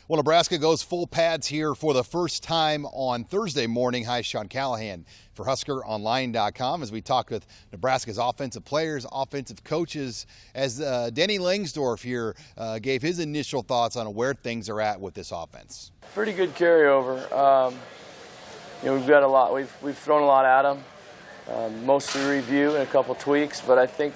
Well, Nebraska goes full pads here for the first time on Thursday morning. Hi, Sean Callahan for HuskerOnline.com as we talk with Nebraska's offensive players, offensive coaches, as Denny Langsdorf here gave his initial thoughts on where things are at with this offense. Pretty good carryover. We've got a lot. We've thrown a lot at them, mostly review and a couple tweaks, but I think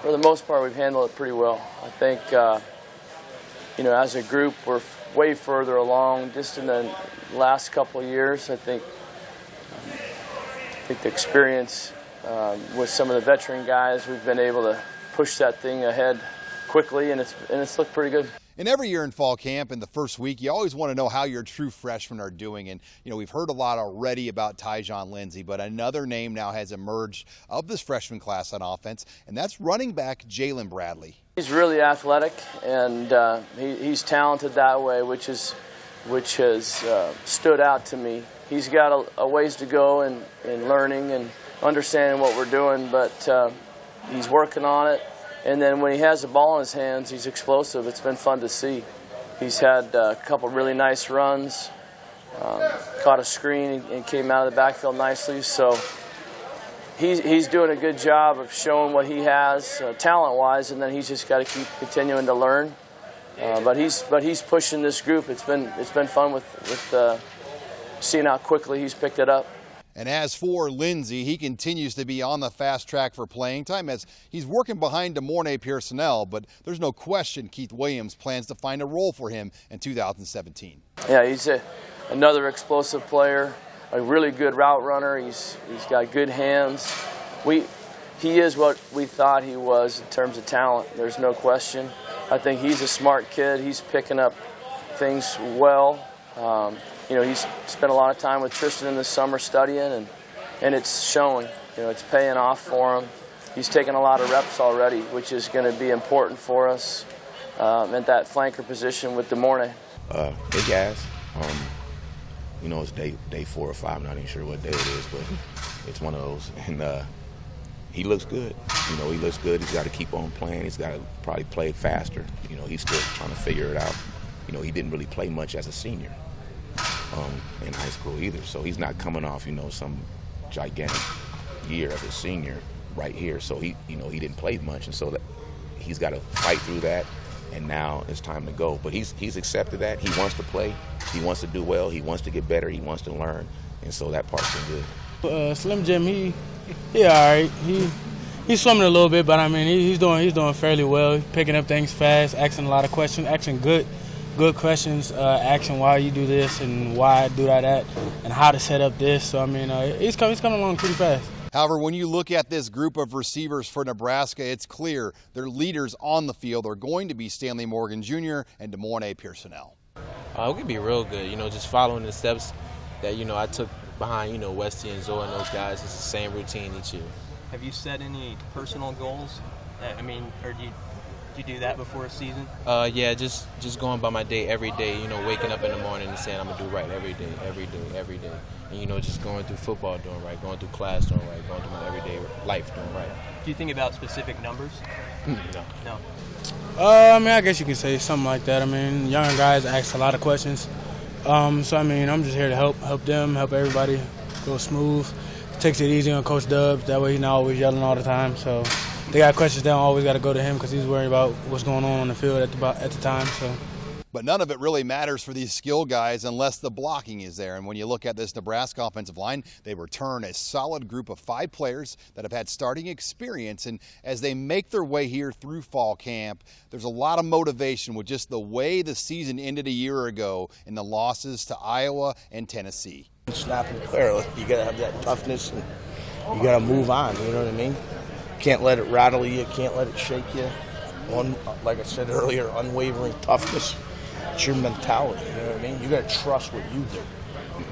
for the most part we've handled it pretty well. I think as a group we're way further along just in the last couple of years. I think the experience with some of the veteran guys, we've been able to push that thing ahead quickly, and it's looked pretty good. And every year in fall camp, in the first week, you always want to know how your true freshmen are doing. And, we've heard a lot already about Tyjon Lindsey, but another name now has emerged of this freshman class on offense, and that's running back Jaylyn Bradley. He's really athletic, and he's talented that way, which has stood out to me. He's got a ways to go in learning and understanding what we're doing, but he's working on it. And then when he has the ball in his hands, he's explosive. It's been fun to see. He's had a couple really nice runs, caught a screen and came out of the backfield nicely. So he's doing a good job of showing what he has talent-wise, and then he's just got to keep continuing to learn. But he's pushing this group. It's been fun with seeing how quickly he's picked it up. And as for Lindsey, he continues to be on the fast track for playing time as he's working behind DeMornay Pearsonell, but there's no question Keith Williams plans to find a role for him in 2017. Yeah, he's another explosive player, a really good route runner. He's got good hands. He is what we thought he was in terms of talent. There's no question. I think he's a smart kid. He's picking up things well. He's spent a lot of time with Tristan in the summer studying, and it's showing. It's paying off for him. He's taken a lot of reps already, which is going to be important for us at that flanker position with DeMornay. Big guys. It's day 4 or 5. I'm not even sure what day it is, but it's one of those. And he looks good. He looks good. He's got to keep on playing. He's got to probably play faster. He's still trying to figure it out. He didn't really play much as a senior in high school either, so he's not coming off some gigantic year as a senior right here. So he didn't play much, and so that he's got to fight through that. And now it's time to go. But he's accepted that. He wants to play. He wants to do well. He wants to get better. He wants to learn, and so that part's been good. Slim Jim, he all right. He's swimming a little bit, but he's doing fairly well. He's picking up things fast, asking a lot of questions, asking good questions, asking why you do this and why I do that, and how to set up this. So he's coming along pretty fast. However, when you look at this group of receivers for Nebraska, it's clear their leaders on the field are going to be Stanley Morgan Jr. and DeMornay Pearsonell. It could be real good. Just following the steps that I took behind Westy and Zoe and those guys. It's the same routine each year. Have you set any personal goals? Or do you do that before a season? Yeah, just going by my day every day, waking up in the morning and saying I'm going to do right every day. And, just going through football doing right, going through class doing right, going through my everyday life doing right. Do you think about specific numbers? No. I guess you can say something like that. Younger guys ask a lot of questions. I'm just here to help them, help everybody go smooth. Takes it easy on Coach Dubs. That way he's not always yelling all the time. So they got questions, they don't always got to go to him because he's worried about what's going on the field at the time. So. But none of it really matters for these skill guys unless the blocking is there. And when you look at this Nebraska offensive line, they return a solid group of 5 players that have had starting experience. And as they make their way here through fall camp, there's a lot of motivation with just the way the season ended a year ago in the losses to Iowa and Tennessee. Snap and clear. You got to have that toughness, and you got to move on. You know what I mean? Can't let it rattle you. Can't let it shake you. Like I said earlier, unwavering toughness. It's your mentality. You know what I mean? You got to trust what you do.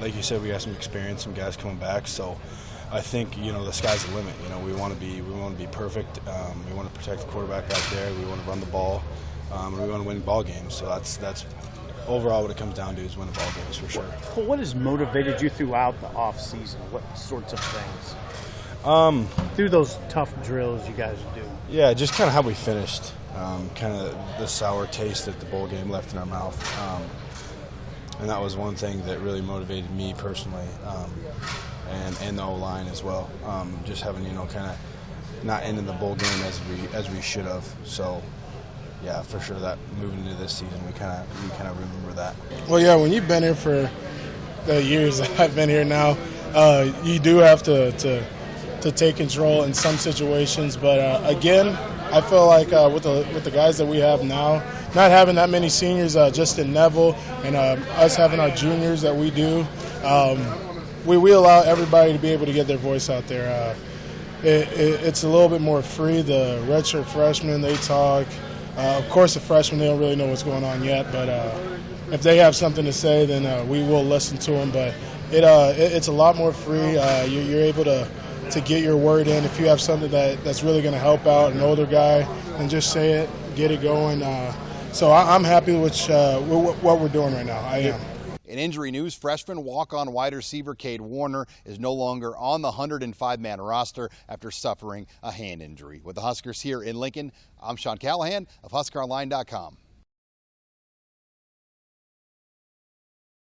Like you said, we got some experience, some guys coming back. So I think the sky's the limit. We want to be perfect. We want to protect the quarterback back there. We want to run the ball, and we want to win ball games. So that's overall what it comes down to is winning ball games for sure. Well, what has motivated you throughout the off season? What sorts of things? Through those tough drills you guys do. Yeah, just kind of how we finished. Kind of the sour taste that the bowl game left in our mouth. and that was one thing that really motivated me personally, and the O-line as well. Just having, kind of not ending the bowl game as we should have. So, yeah, for sure that moving into this season, we kind of remember that. Well, yeah, when you've been here for the years that I've been here now, you do have to take control in some situations. But again, I feel like with the guys that we have now, not having that many seniors, just in Neville, and us having our juniors that we do, we allow everybody to be able to get their voice out there. It's a little bit more free. The redshirt freshmen, they talk. Of course, the freshmen, they don't really know what's going on yet, but if they have something to say, then we will listen to them. But it's a lot more free. You're able to get your word in. If you have something that's really going to help out an older guy, then just say it, get it going. So I'm happy with what we're doing right now. I am. In injury news, freshman walk-on wide receiver Cade Warner is no longer on the 105-man roster after suffering a hand injury. With the Huskers here in Lincoln, I'm Sean Callahan of HuskerOnline.com.